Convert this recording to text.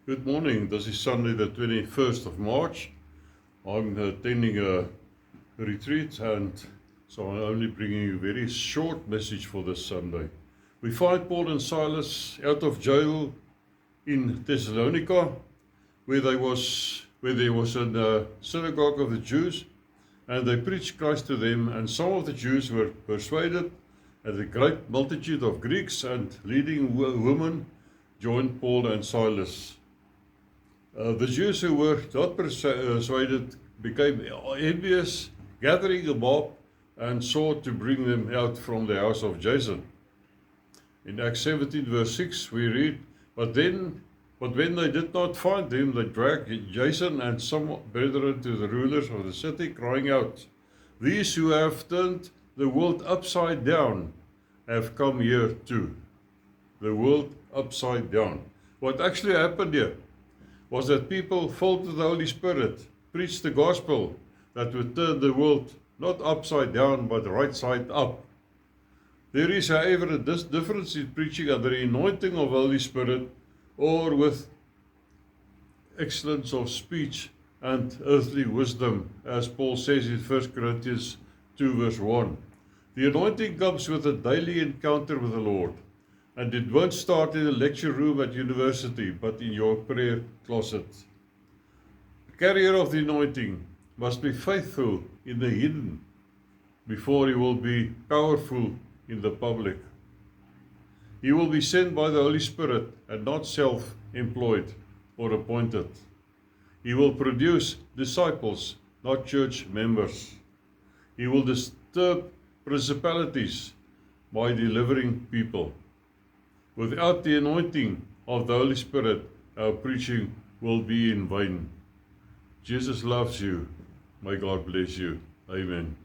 Good morning. This is Sunday, the 21st of March. I'm attending a retreat, and so I'm only bringing you a very short message for this Sunday. We find Paul and Silas out of jail in Thessalonica, where there was a synagogue of the Jews, and they preached Christ to them, and some of the Jews were persuaded, and a great multitude of Greeks and leading women joined Paul and Silas. The Jews who were not persuaded became envious, gathering a mob, and sought to bring them out from the house of Jason. In Acts 17 verse 6 we read, But when they did not find him, they dragged Jason and some brethren to the rulers of the city, crying out, These who have turned the world upside down have come here too. The world upside down. What actually happened here was that people filled with the Holy Spirit preached the gospel that would turn the world not upside down but right side up. There is, however, a difference in preaching under the anointing of the Holy Spirit or with excellence of speech and earthly wisdom, as Paul says in 1 Corinthians 2 verse 1. The anointing comes with a daily encounter with the Lord. And it won't start in a lecture room at university, but in your prayer closet. The carrier of the anointing must be faithful in the hidden before he will be powerful in the public. He will be sent by the Holy Spirit and not self-employed or appointed. He will produce disciples, not church members. He will disturb principalities by delivering people. Without the anointing of the Holy Spirit, our preaching will be in vain. Jesus loves you. May God bless you. Amen.